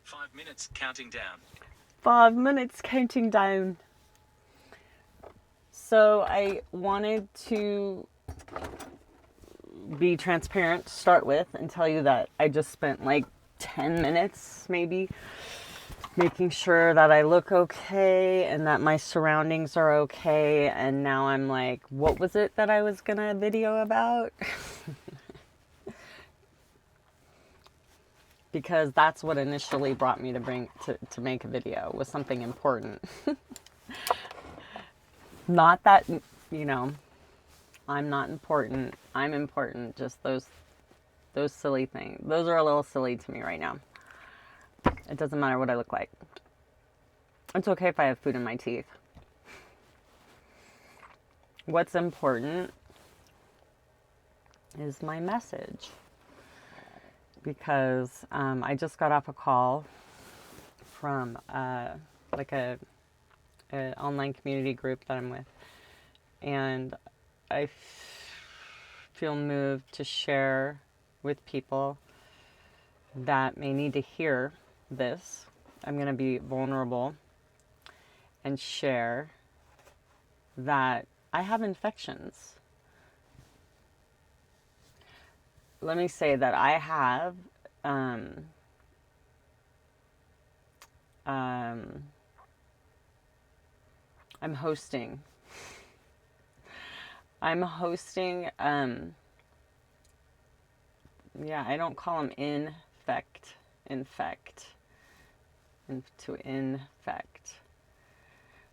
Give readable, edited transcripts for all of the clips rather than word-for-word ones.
5 minutes counting down. 5 minutes counting down. So I wanted to be transparent to start with and tell you that I just spent like 10 minutes maybe making sure that I look okay and that my surroundings are okay. And now I'm like, what was it that I was gonna video about? Because that's what initially brought me to make a video, was something important. Not that, you know, I'm not important. I'm important. Just those silly things. Those are a little silly to me right now. It doesn't matter what I look like. It's okay if I have food in my teeth. What's important is my message. Because I just got off a call from like a online community group that I'm with. And I feel moved to share with people that may need to hear this. I'm going to be vulnerable and share that I have infections. Let me say that I have I'm hosting yeah, I don't call them infect, to infect.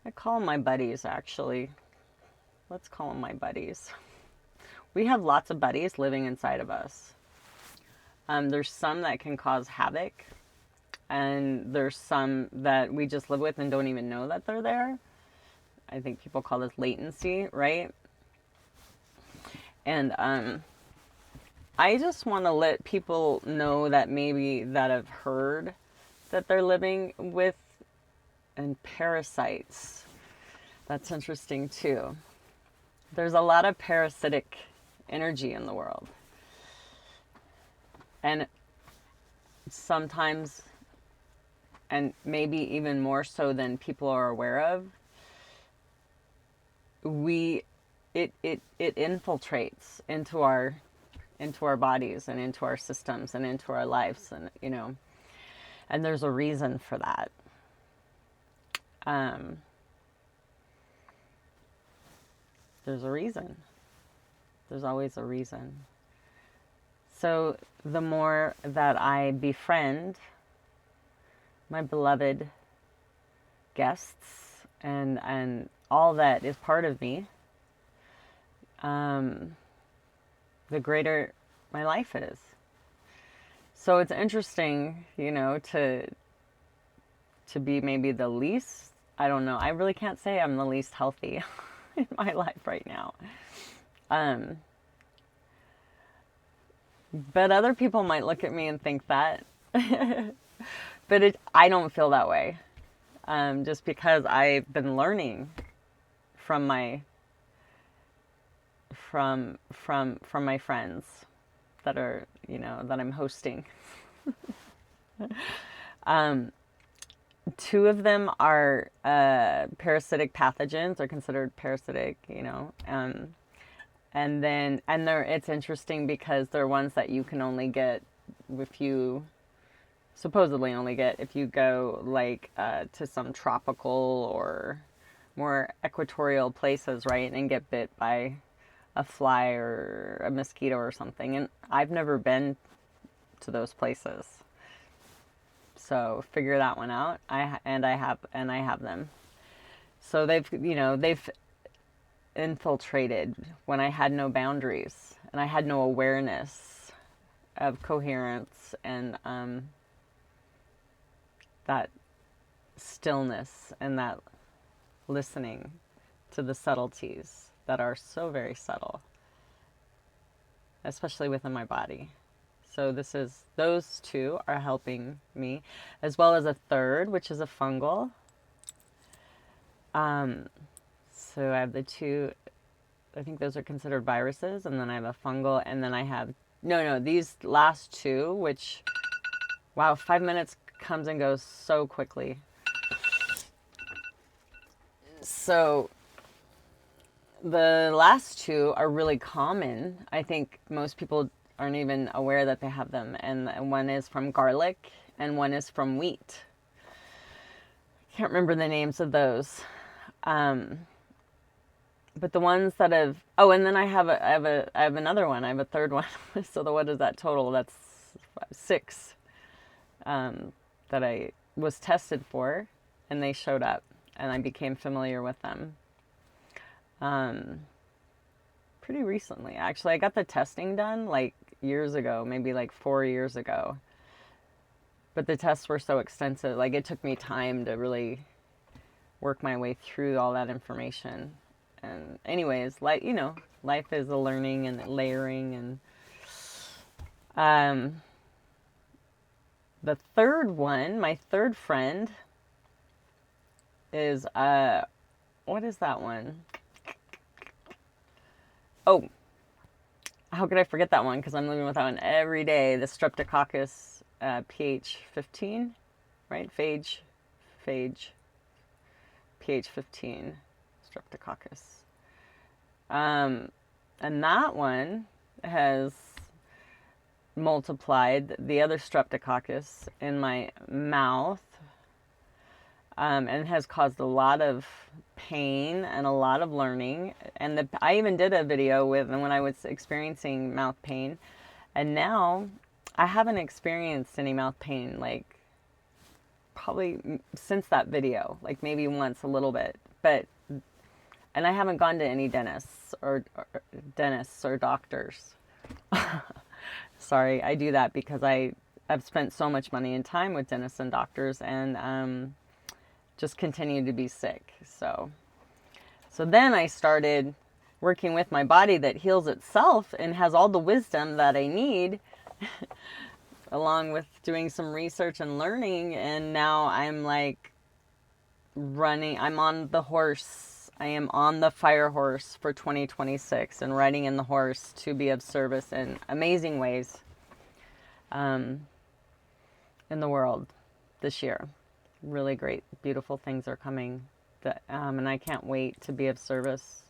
I call them my buddies, actually. Let's call them my buddies. We have lots of buddies living inside of us. There's some that can cause havoc, and there's some that we just live with and don't even know that they're there. I think people call this latency, right? And I just want to let people know that maybe that have heard that they're living with and parasites. That's interesting too. There's a lot of parasitic energy in the world. And sometimes, and maybe even more so than people are aware of, it infiltrates into our bodies and into our systems and into our lives, and you know, and there's a reason for that. There's a reason. There's always a reason. So the more that I befriend my beloved guests and all that is part of me, the greater my life is. So it's interesting, you know, to be maybe the least, I don't know, I really can't say I'm the least healthy in my life right now. But other people might look at me and think that. But I don't feel that way. Just because I've been learning from my friends that are, you know, that I'm hosting. Two of them are parasitic pathogens. They're considered parasitic, you know. And it's interesting because they're ones that you can only get if you supposedly only get if you go like to some tropical or more equatorial places, right, and get bit by a fly or a mosquito or something. And I've never been to those places, so figure that one out. I have them. So they've infiltrated when I had no boundaries and I had no awareness of coherence and that stillness and that listening to the subtleties that are so very subtle, especially within my body. So those two are helping me, as well as a third, which is a fungal. So I have the two, I think those are considered viruses, and then I have a fungal, and then I have, no, these last two, which, wow, 5 minutes comes and goes so quickly. So the last two are really common. I think most people aren't even aware that they have them. And one is from garlic and one is from wheat. Can't remember the names of those. But the ones that have, oh, and then I have another one. I have a third one. So what is that total? That's 6 that I was tested for, and they showed up, and I became familiar with them. Pretty recently, actually. I got the testing done like years ago, maybe like 4 years ago. But the tests were so extensive, like it took me time to really work my way through all that information. And anyways, like, you know, life is a learning and layering. And the third one, my third friend is what is that one? Oh, how could I forget that one? Because I'm living with that one every day. The Streptococcus pH 15, right? Phage pH 15. Streptococcus. And that one has multiplied the other Streptococcus in my mouth, and has caused a lot of pain and a lot of learning. And I even did a video with when I was experiencing mouth pain, and now I haven't experienced any mouth pain like probably since that video, like maybe once a little bit, and I haven't gone to any dentists or doctors. Sorry, I do that because I've spent so much money and time with dentists and doctors, and just continue to be sick. So then I started working with my body that heals itself and has all the wisdom that I need, along with doing some research and learning. And now I'm like I'm on the horse. I am on the fire horse for 2026 and riding in the horse to be of service in amazing ways in the world this year. Really great, beautiful things are coming. And I can't wait to be of service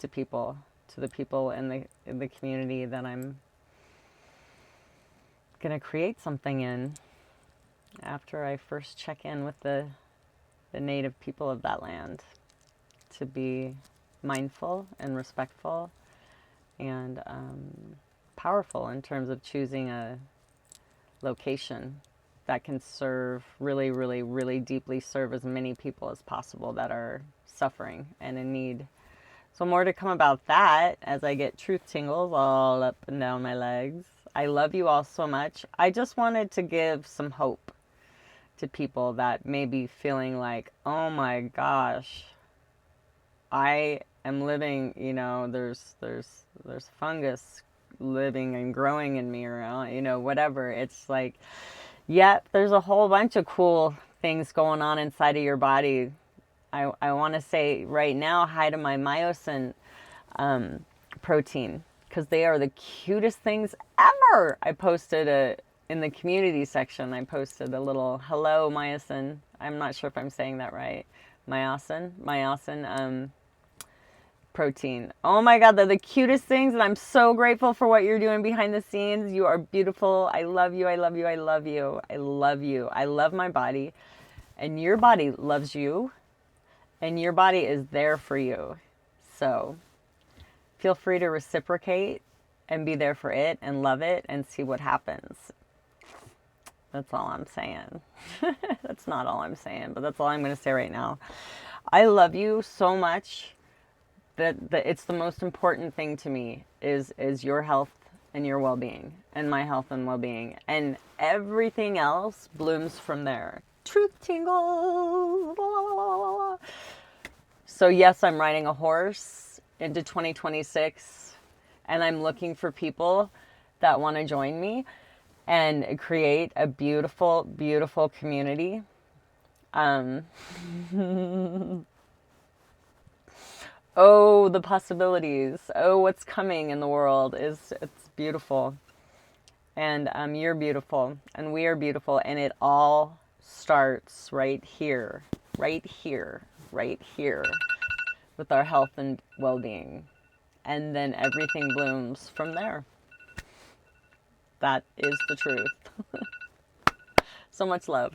to people, to the people in the community that I'm going to create something in after I first check in with the native people of that land, to be mindful and respectful and powerful in terms of choosing a location that can serve, really, really, really deeply serve as many people as possible that are suffering and in need. So more to come about that as I get truth tingles all up and down my legs. I love you all so much. I just wanted to give some hope to people that may be feeling like, oh my gosh, I am living, you know, there's fungus living and growing in me, or, you know, whatever. It's like, yep, there's a whole bunch of cool things going on inside of your body. I want to say right now, hi to my myosin protein, because they are the cutest things ever. I posted in the community section, I posted a little hello myosin. I'm not sure if I'm saying that right. Myosin protein. Oh my God, they're the cutest things, and I'm so grateful for what you're doing behind the scenes. You are beautiful. I love you. I love you. I love you. I love you. I love my body, and your body loves you, and your body is there for you. So feel free to reciprocate and be there for it and love it and see what happens. That's all I'm saying. That's not all I'm saying, but that's all I'm going to say right now. I love you so much. That it's the most important thing to me is your health and your well-being, and my health and well-being, and everything else blooms from there. Truth tingles. So yes, I'm riding a horse into 2026, and I'm looking for people that want to join me and create a beautiful, beautiful community. Oh, the possibilities. Oh, what's coming in the world it's beautiful. And you're beautiful, and we are beautiful, and it all starts right here, right here, right here, with our health and well-being. And then everything blooms from there. That is the truth. So much love.